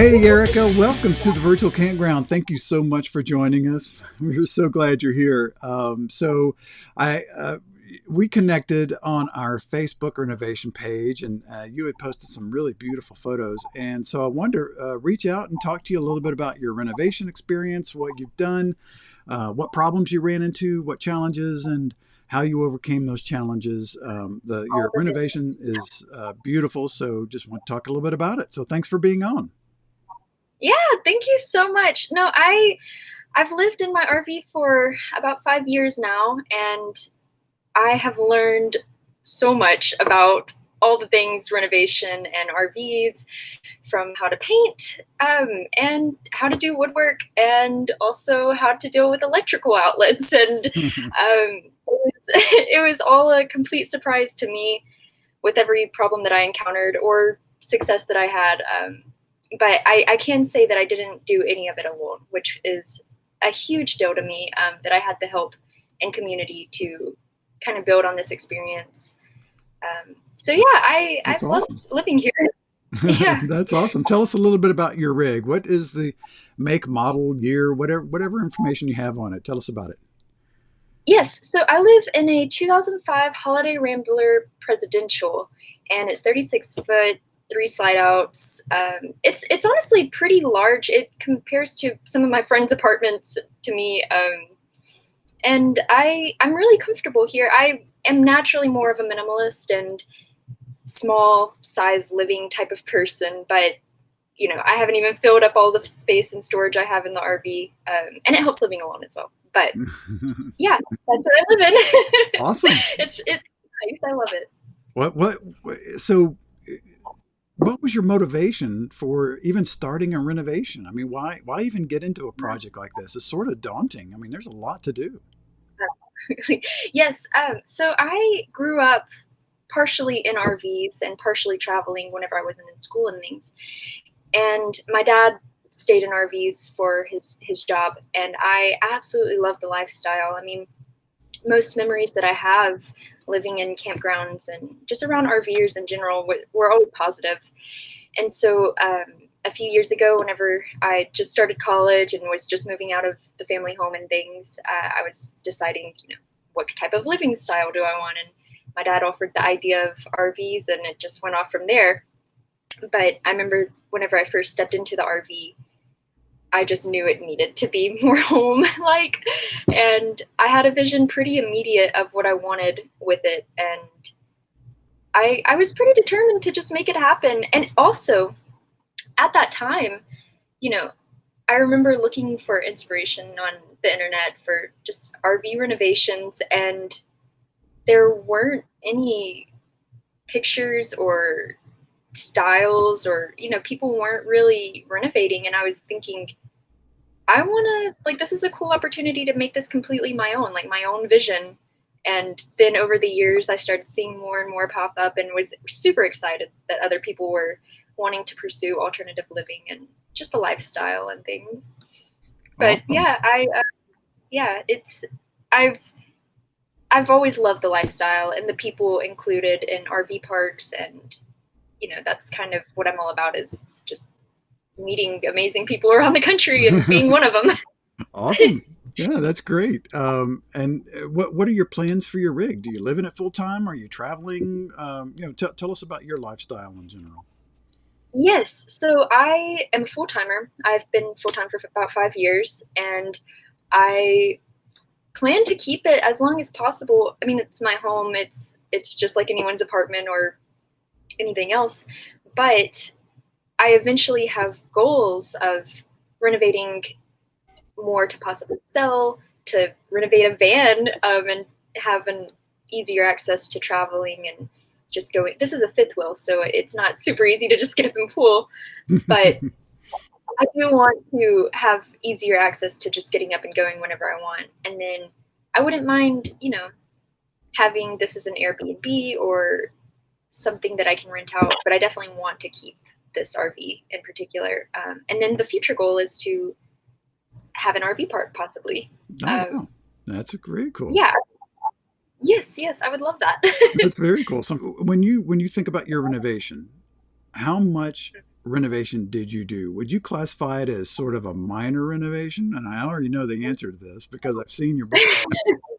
Hey, Erica, welcome to the virtual campground. Thank you so much for joining us. We're so glad you're here. We connected on our Facebook renovation page, and you had posted some really beautiful photos. And so I wanted to reach out and talk to you a little bit about your renovation experience, what you've done, what problems you ran into, what challenges, and how you overcame those challenges. Your renovation is beautiful, so just want to talk a little bit about it. So thanks for being on. Yeah, thank you so much. No, I've lived in my RV for about 5 years now, and I have learned so much about all the things renovation and RVs, from how to paint, and how to do woodwork, and also how to deal with electrical outlets. And it was all a complete surprise to me with every problem that I encountered or success that I had. But I can say that I didn't do any of it alone, which is a huge deal to me, that I had the help and community to kind of build on this experience. So yeah, That's I've loved awesome. living here. Yeah. That's awesome. Tell us a little bit about your rig. What is the make, model, year, whatever information you have on it. Tell us about it. Yes. So I live in a 2005 Holiday Rambler Presidential, and it's 36 foot, three slide outs. It's honestly pretty large. It compares to some of my friends' apartments to me. And I'm really comfortable here. I am naturally more of a minimalist and small size living type of person, but I haven't even filled up all the space and storage I have in the RV, and it helps living alone as well. But yeah, that's what I live in. Awesome. It's nice. I love it. So what was your motivation for even starting a renovation? I mean, why even get into a project like this? It's sort of daunting. I mean, there's a lot to do. Yes. So I grew up partially in RVs and partially traveling whenever I wasn't in school and things. And my dad stayed in RVs for his job, and I absolutely love the lifestyle. I mean, most memories that I have living in campgrounds and just around RVers in general were always positive. And so a few years ago, whenever I just started college and was just moving out of the family home and things, I was deciding, what type of living style do I want? And my dad offered the idea of RVs, and it just went off from there. But I remember whenever I first stepped into the RV, I just knew it needed to be more home like. And I had a vision pretty immediate of what I wanted with it. And I was pretty determined to just make it happen. And also, at that time, you know, I remember looking for inspiration on the internet for just RV renovations, and there weren't any pictures or styles, or people weren't really renovating. And I was thinking, I want to, like, this is a cool opportunity to make this completely my own, like my own vision. And then over the years I started seeing more and more pop up, and was super excited that other people were wanting to pursue alternative living and just the lifestyle and things. But Awesome. yeah, it's I've I've always loved the lifestyle and the people included in RV parks, and that's kind of what I'm all about, is just meeting amazing people around the country and being one of them. Awesome. Yeah, that's great. And what are your plans for your rig? Do you live in it full time? Are you traveling? Tell us about your lifestyle in general. Yes, so I am a full timer. I've been full time for about 5 years, and I plan to keep it as long as possible. I mean, it's my home. It's just like anyone's apartment or anything else. But I eventually have goals of renovating more to possibly sell, to renovate a van, and have an easier access to traveling and just going. This is a fifth wheel, so it's not super easy to just get up and pull, but I do want to have easier access to just getting up and going whenever I want. And then I wouldn't mind, having this as an Airbnb or something that I can rent out, but I definitely want to keep this RV in particular. And then the future goal is to have an RV park, possibly. Oh Um, wow, that's very cool. yeah, yes, yes, I would love that. That's very cool. So when you think about your renovation, how much renovation did you do? Would you classify it as sort of a minor renovation? And I already know the answer to this because I've seen your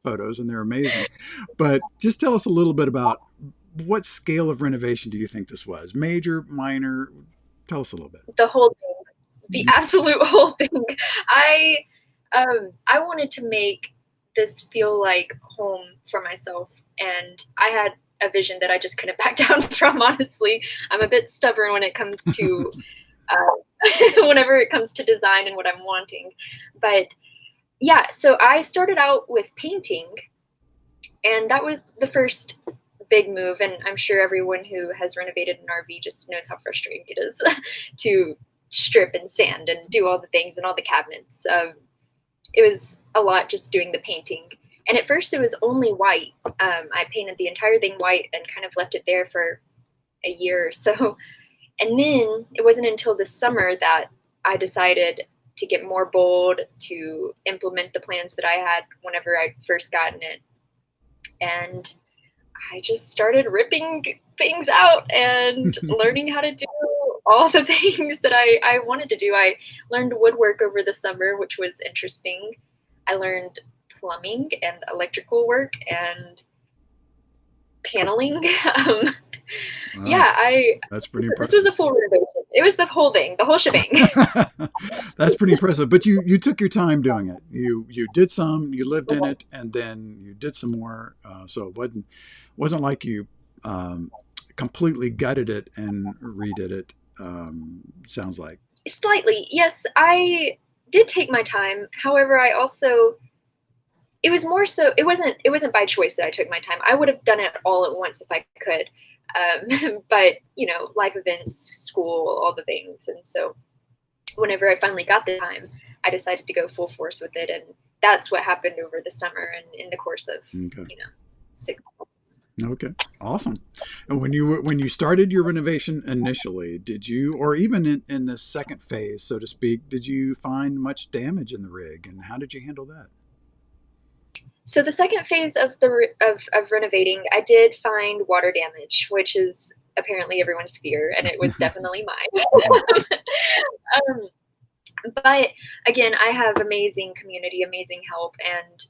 photos and they're amazing. But just tell us a little bit about what scale of renovation do you think this was? Major, minor? Tell us a little bit. The whole thing, the absolute whole thing. I I wanted to make this feel like home for myself, and I had a vision that I just couldn't back down from. Honestly, I'm a bit stubborn when it comes to whenever it comes to design and what I'm wanting. But yeah, so I started out with painting, and that was the first big move. And I'm sure everyone who has renovated an RV just knows how frustrating it is to strip and sand and do all the things and all the cabinets. It was a lot just doing the painting. And at first, it was only white. I painted the entire thing white and kind of left it there for a year or so. And then it wasn't until the summer that I decided to get more bold, to implement the plans that I had whenever I first gotten it. And I just started ripping things out and learning how to do all the things that I wanted to do. I learned woodwork over the summer, which was interesting. I learned plumbing and electrical work and paneling. Wow, Yeah, that's pretty this was impressive. a full renovation. It was the whole thing, the whole shebang. That's pretty impressive. But you took your time doing it. You did some, you lived in it, and then you did some more. So it wasn't like you completely gutted it and redid it. Sounds like. Slightly, yes, I did take my time. However, I also it was more so it wasn't by choice that I took my time. I would have done it all at once if I could. But life events, school, all the things, and so whenever I finally got the time, I decided to go full force with it, and that's what happened over the summer and in the course of Okay. 6 months. Okay. Awesome. And when you started your renovation initially, did you, or even in the second phase, so to speak, did you find much damage in the rig, and how did you handle that? So the second phase of of renovating, I did find water damage, which is apparently everyone's fear, and it was definitely mine. um, but again, I have amazing community, amazing help, and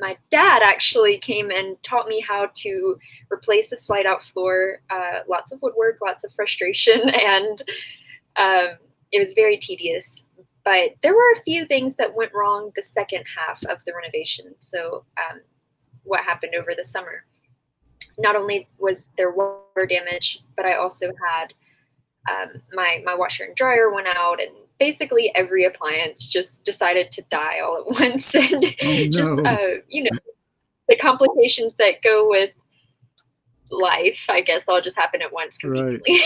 my dad actually came and taught me how to replace the slide out floor. Lots of woodwork, lots of frustration, and um, it was very tedious. But there were a few things that went wrong the second half of the renovation. So, what happened over the summer? Not only was there water damage, but I also had my washer and dryer went out, and basically every appliance just decided to die all at once, and Oh just no. the complications that go with life. I guess all just happen at once Right. conveniently.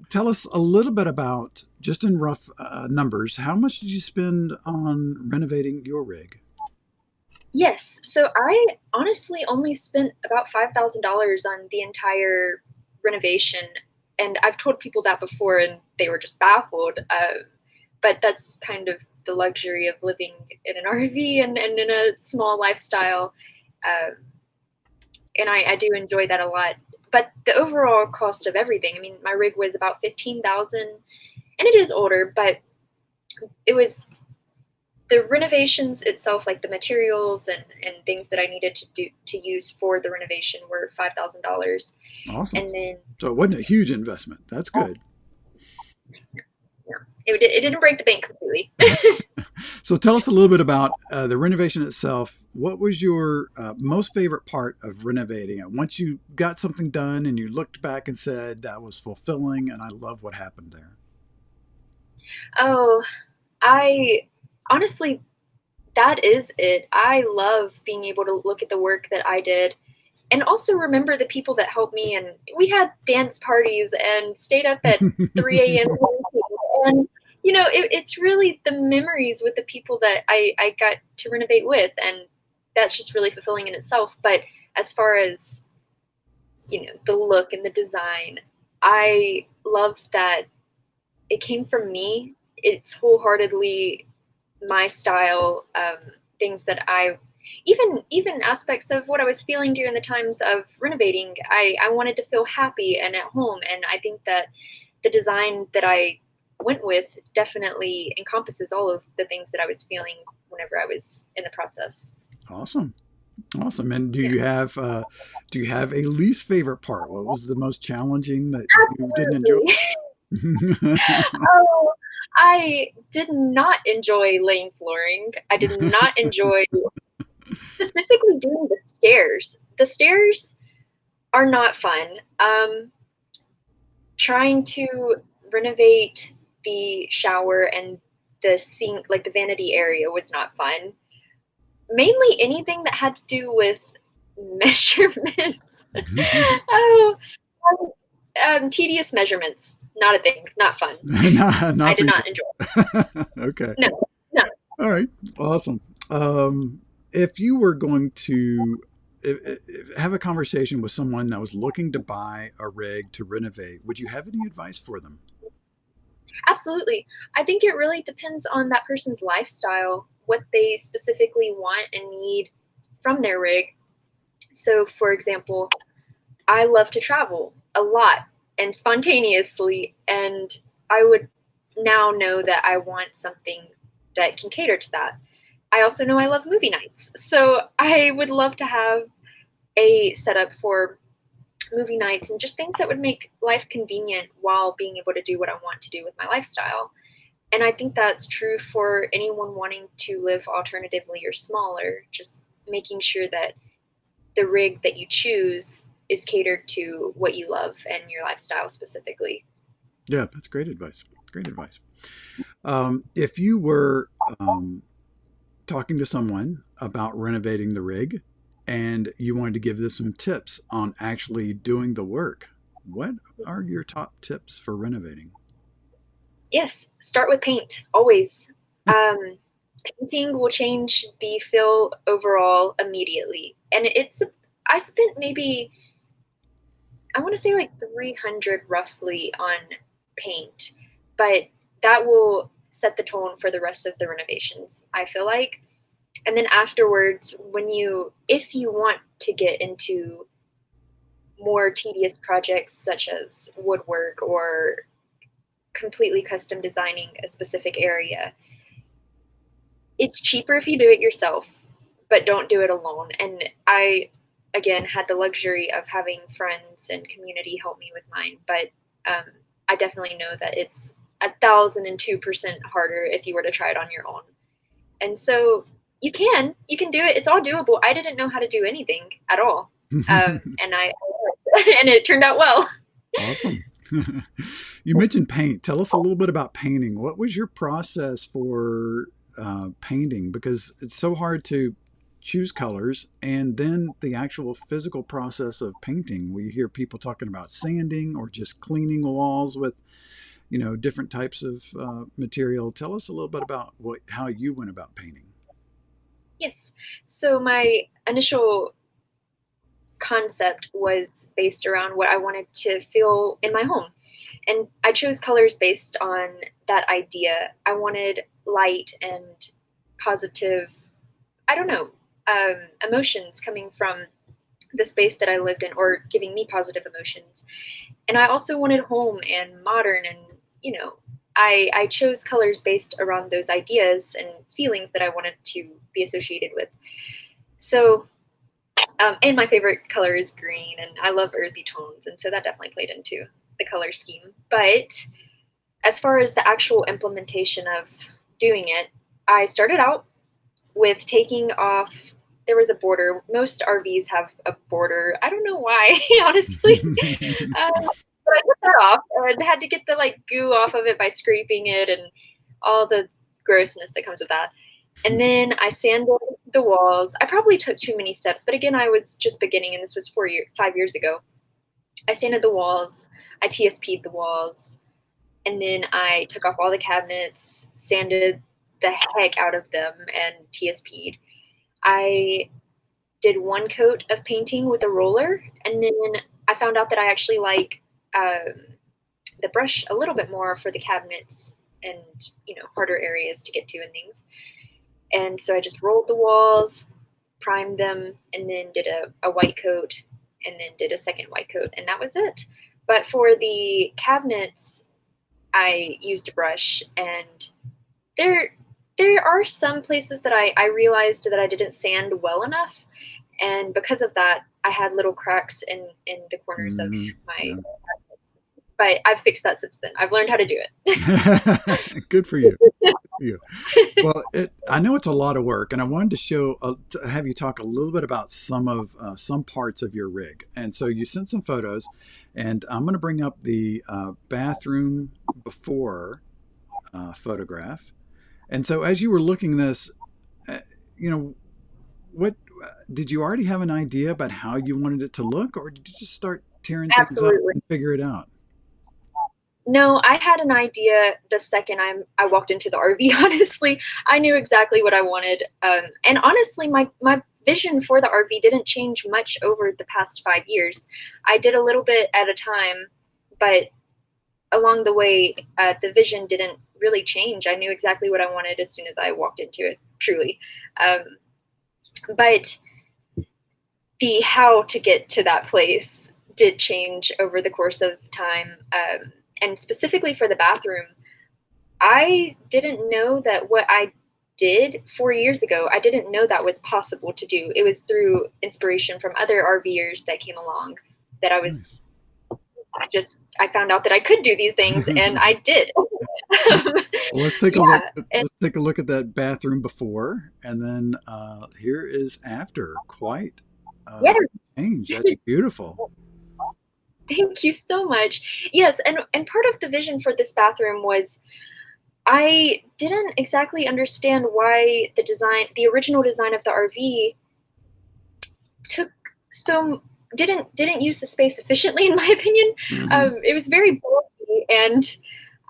Tell us a little bit about, just in rough numbers, how much did you spend on renovating your rig? Yes. So I honestly only spent about $5,000 on the entire renovation. And I've told people that before and they were just baffled. But that's kind of the luxury of living in an RV and in a small lifestyle. Um, and I do enjoy that a lot. But the overall cost of everything, I mean, my rig was about 15,000, and it is older, but it was the renovations itself, like the materials and things that I needed to use for the renovation were $5,000. Awesome. And then So it wasn't a huge investment. That's good. yeah, it didn't break the bank completely. So tell us a little bit about the renovation itself. What was your most favorite part of renovating it? Once you got something done and you looked back and said that was fulfilling, and I love what happened there. Oh, I honestly, that is it. I love being able to look at the work that I did and also remember the people that helped me. And we had dance parties and stayed up at 3 a.m. And it's really the memories with the people that I got to renovate with, and that's just really fulfilling in itself. But as far as the look and the design, I love that it came from me. It's wholeheartedly my style, things that I even aspects of what I was feeling during the times of renovating. I wanted to feel happy and at home, and I think that the design that I went with definitely encompasses all of the things that I was feeling whenever I was in the process. Awesome. Awesome. And Yeah. do you have a least favorite part? What was the most challenging that you didn't enjoy? Absolutely. Oh, I did not enjoy laying flooring. I did not enjoy specifically doing the stairs. The stairs are not fun. Trying to renovate the shower and the sink, like the vanity area, was not fun. Mainly anything that had to do with measurements. Oh, tedious measurements. Not a thing. Not fun. I Not for did you. not enjoy it. Okay. No, no. All right. Awesome. If you were going to have a conversation with someone that was looking to buy a rig to renovate, would you have any advice for them? Absolutely. I think it really depends on that person's lifestyle, what they specifically want and need from their rig. So, for example, I love to travel a lot and spontaneously, and I would now know that I want something that can cater to that. I also know I love movie nights, so I would love to have a setup for movie nights and just things that would make life convenient while being able to do what I want to do with my lifestyle. And I think that's true for anyone wanting to live alternatively or smaller, just making sure that the rig that you choose is catered to what you love and your lifestyle specifically. Yeah, that's great advice. Great advice. If you were talking to someone about renovating the rig and you wanted to give them some tips on actually doing the work, what are your top tips for renovating? Yes, start with paint, always. Um, Painting will change the feel overall immediately. And I spent maybe, I want to say like 300 roughly on paint, but that will set the tone for the rest of the renovations, I feel like. And then afterwards, if you want to get into more tedious projects such as woodwork or completely custom designing a specific area, it's cheaper if you do it yourself, but don't do it alone. And I, again, had the luxury of having friends and community help me with mine, but um, I definitely know that it's 1,002% harder if you were to try it on your own. And so you can do it. It's all doable. I didn't know how to do anything at all, and I and it turned out well. Awesome. You mentioned paint. Tell us a little bit about painting. What was your process for painting? Because it's so hard to choose colors and then the actual physical process of painting. We hear people talking about sanding or just cleaning the walls with, different types of material. Tell us a little bit about how you went about painting. Yes. So my initial concept was based around what I wanted to feel in my home. And I chose colors based on that idea. I wanted light and positive, I don't know, emotions coming from the space that I lived in or giving me positive emotions. And I also wanted home and modern and, I chose colors based around those ideas and feelings that I wanted to be associated with. So and my favorite color is green, and I love earthy tones, and so that definitely played into the color scheme. But as far as the actual implementation of doing it, I started out with taking off. There was a border. Most RVs have a border. I don't know why, honestly. But I took that off and had to get the goo off of it by scraping it and all the grossness that comes with that. And then I sanded the walls. I probably took too many steps, but again, I was just beginning, and this was 5 years ago. I sanded the walls. I TSP'd the walls, and then I took off all the cabinets, sanded the heck out of them, and TSP'd. I did one coat of painting with a roller, and then I found out that I actually like the brush a little bit more for the cabinets and harder areas to get to and things. And so I just rolled the walls, primed them, and then did a white coat, and then did a second white coat, and that was it. But for the cabinets, I used a brush, and there there are some places that I realized that I didn't sand well enough, and because of that, I had little cracks in the corners of Hmm. my Yeah. cabinets. But I've fixed that since then. I've learned how to do Good for you. it. You. Well, I know it's a lot of work, and I wanted to to have you talk a little bit about some parts of your rig. And so you sent some photos, and I'm going to bring up the bathroom before photograph. And so as you were looking this, uh, you know, what did you already have an idea about how you wanted it to look, or did you just start tearing things up Absolutely. and figure it out? No, I had an idea the second I walked into the RV. Honestly, I knew exactly what I wanted, and honestly, my vision for the RV didn't change much over the past 5 years. I did a little bit at a time, but along the way, the vision didn't really change. I knew exactly what I wanted as soon as I walked into it. Truly, um, but the how to get to that place did change over the course of time. And specifically for the bathroom, I didn't know that what I did 4 years ago, I didn't know that was possible to do. It was through inspiration from other RVers that came along that Nice. I found out that I could do these things, and I did. Well, let's take a look. Yeah. And Let's take a look at that bathroom before, and then here is after. Quite yeah, change. That's beautiful. thank you so much. Yes, and part of the vision for this bathroom was I didn't exactly understand why the original design of the RV took so didn't use the space efficiently, in my opinion. Hmm. It was very bulky, and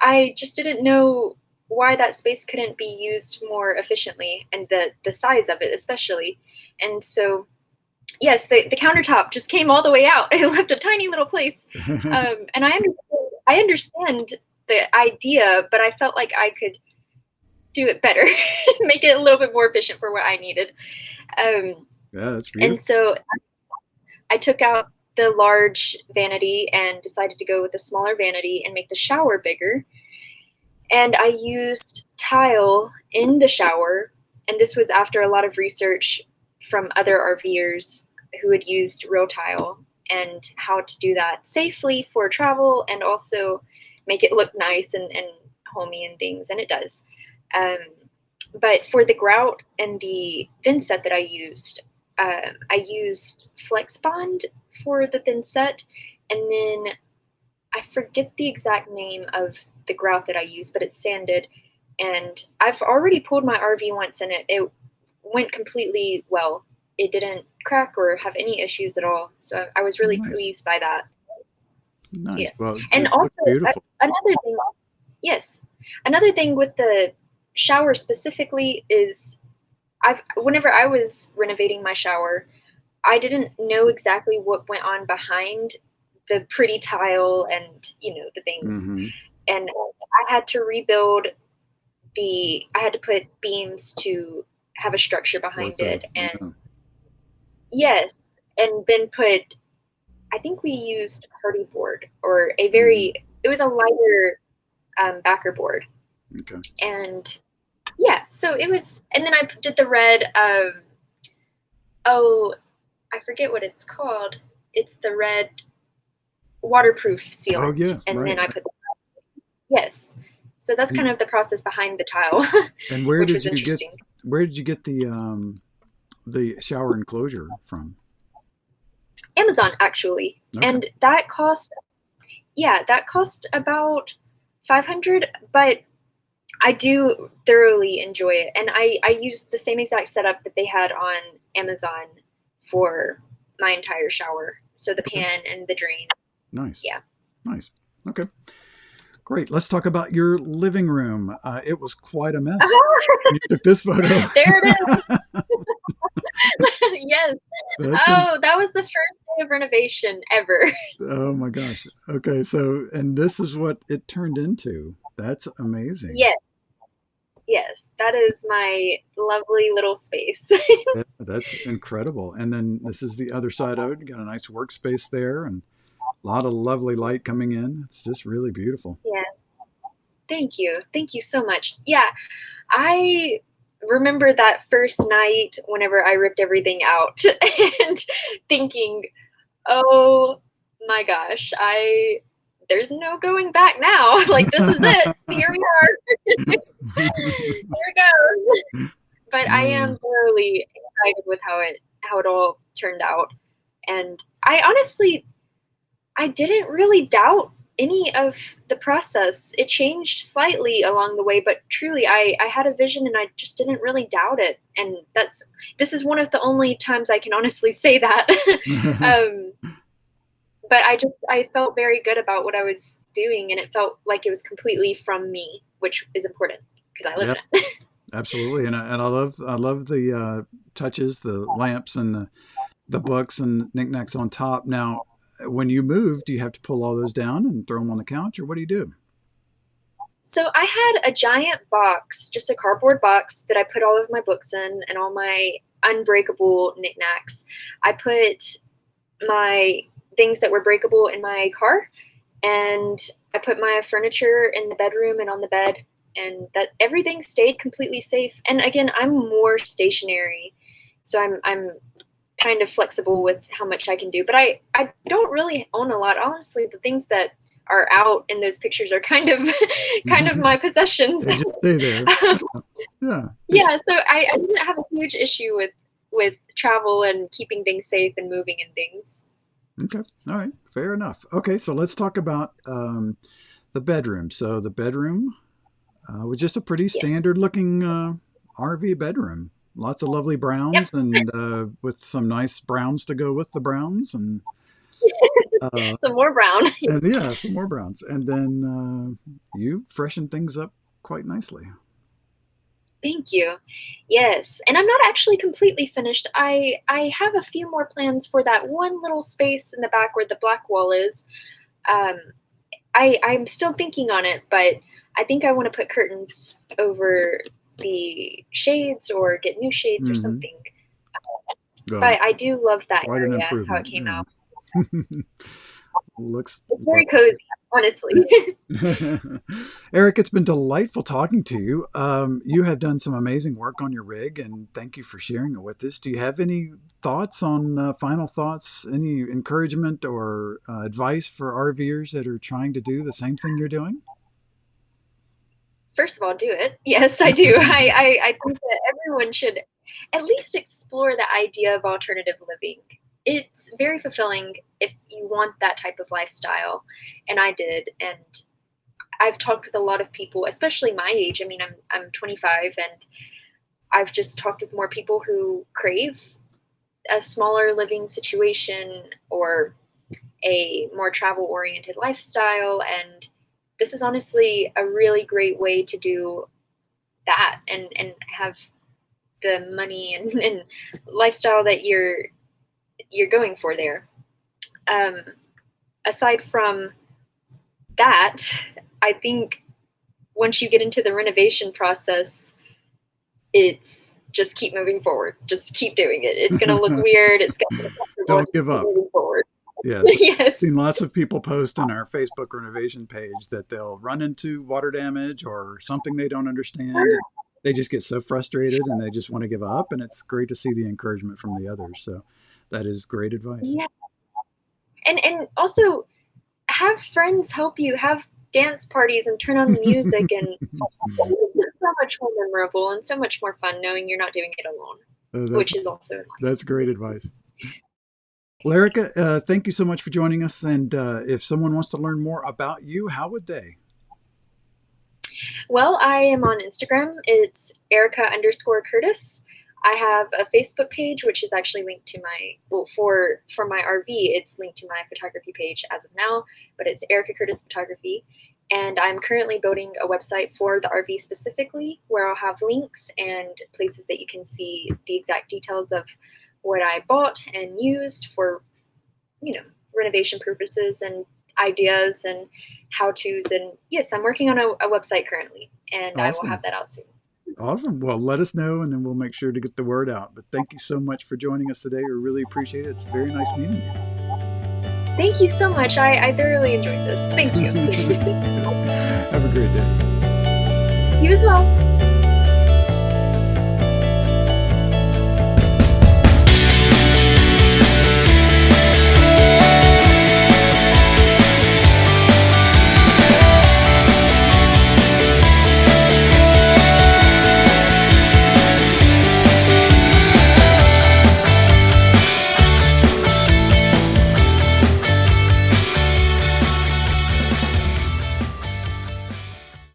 I just didn't know why that space couldn't be used more efficiently, and the size of it especially. And so, yes, the countertop just came all the way out. It left a tiny little place, and I understand the idea, but I felt like I could do it better, make it a little bit more efficient for what I needed. Um, Yeah, that's and beautiful. so I took out the large vanity and decided to go with a smaller vanity and make the shower bigger. And I used tile in the shower. And this was after a lot of research from other RVers who had used real tile and how to do that safely for travel and also make it look nice and homey and things. And it does. Um, but for the grout and the thin set that I used Flex Bond for the thin set, and then I forget the exact name of the grout that I used, but it's sanded. And I've already pulled my RV once, and it went completely well. It didn't crack or have any issues at all. So I was really Nice, pleased by that. nice. Yes, Well, and it also looks beautiful. another thing. Yes, another thing with the shower specifically is whenever I was renovating my shower, I didn't know exactly what went on behind the pretty tile and the things, Hmm. and I had to rebuild I had to put beams to have a structure behind Support those. it, and Yeah. yes, and then I think we used hardy board or Hmm. it was a lighter backer board, Okay. and yeah, so it was, and then I did the red. Oh, I forget what it's called. It's the red waterproof Oh sealant, yeah, and right. then I put yes. So that's And, kind of the process behind the tile, and where which did was you get interesting. the shower enclosure from? Amazon actually, Okay. and that cost about 500, but I do thoroughly enjoy it, and I used the same exact setup that they had on Amazon for my entire shower. So the Okay. pan and the drain. Nice. Yeah. Nice. Okay. Great. Let's talk about your living room. It was quite a mess when you took this photo. There it is. Yes. That's an, Oh, that was the first day of renovation ever. oh my gosh. Okay, so and this is what it turned into. That's amazing. Yes. Yes, that is my lovely little space. That's incredible. And then this is the other side of it. You got a nice workspace there and a lot of lovely light coming in. It's just really beautiful. Yeah, thank you. Thank you so much. Yeah, I remember that first night whenever I ripped everything out and thinking, oh my gosh, I there's no going back now. Like this is it. Here we are. Here it goes. But I Uh, am thoroughly excited with how it all turned out. And I honestly I didn't really doubt any of the process. It changed slightly along the way, but truly I had a vision and I just didn't really doubt it. And this is one of the only times I can honestly say that. um, but I felt very good about what I was doing and it felt like it was completely from me, which is important because I live yeah, in it. absolutely. And I love the touches, the lamps and the books and knickknacks on top. Now, when you move, do you have to pull all those down and throw them on the couch, or what do you do? So I had a giant box, just a cardboard box that I put all of my books in and all my unbreakable knickknacks. I put my things that were breakable in my car, and I put my furniture in the bedroom and on the bed, and that everything stayed completely safe. And again, I'm more stationary, so I'm kind of flexible with how much I can do. But I don't really own a lot. Honestly, the things that are out in those pictures are kind of kind of my possessions. They just stay there. Yeah. It's Yeah, so I didn't have a huge issue with travel and keeping things safe and moving and things. okay. All right. Fair enough. Okay. So let's talk about the bedroom. So the bedroom was just a pretty standard Yes. looking RV bedroom. Lots of lovely Yep. browns and with some nice browns to go with the browns uh, Some more brown. and yeah, some more browns. And then you freshen things up quite nicely. Thank you. Yes, and I'm not actually completely finished. I have a few more plans for that one little space in the back where the black wall is. Um, I'm still thinking on it, but I think I want to put curtains over the shades or get new shades or Mm-hmm. something. Well, But I do love that quite an area, how it improvement. came out. Yeah. Looks It's very cozy, honestly. Eric, it's been delightful talking to you. You have done some amazing work on your rig, and thank you for sharing it with us. Do you have any thoughts on final thoughts, any encouragement or advice for RVers that are trying to do the same thing you're doing? First of all, do it. Yes, I do. I think that everyone should at least explore the idea of alternative living. It's very fulfilling if you want that type of lifestyle. And I did. And I've talked with a lot of people, especially my age. I mean, I'm 25 and I've just talked with more people who crave a smaller living situation or a more travel oriented lifestyle. And this is honestly a really great way to do that and have the money and lifestyle that you're going for there. Um, Aside from that, I think once you get into the renovation process, it's just keep moving forward. Just keep doing it. It's going to look weird. It's going to be uncomfortable. Don't Just give keep up. moving forward. Yes. I've seen Yes. lots of people post on our Facebook renovation page that they'll run into water damage or something they don't understand. And they just get so frustrated and they just want to give up. And it's great to see the encouragement from the others. So that is great advice. Yeah. And also have friends help you. Have dance parties and turn on the music and it's so much more memorable and so much more fun knowing you're not doing it alone, That's which is also in life. that's great advice. Well, Erica, thank you so much for joining us. And if someone wants to learn more about you, how would they? Well, I am on Instagram. It's Erica_Curtis. I have a Facebook page, which is actually linked to for my RV. It's linked to my photography page as of now, but it's Erica Curtis Photography. And I'm currently building a website for the RV specifically, where I'll have links and places that you can see the exact details of what I bought and used for, renovation purposes and ideas and how to's. And yes, I'm working on a website currently, and I will have Awesome. that out soon. Awesome. Well, let us know and then we'll make sure to get the word out. But thank you so much for joining us today. We really appreciate it. It's very nice meeting Thank you so much. I thoroughly enjoyed this. Thank you. you. Have a great day. You as well.